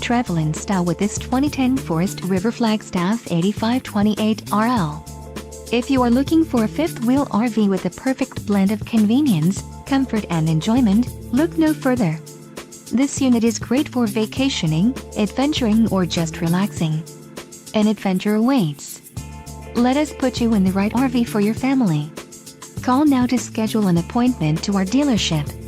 travel in style with this 2010 Forest River Flagstaff 8528RL. If you are looking for a fifth-wheel RV with a perfect blend of convenience, comfort and enjoyment, look no further. This unit is great for vacationing, adventuring or just relaxing. An adventure awaits. Let us put you in the right RV for your family. Call now to schedule an appointment to our dealership.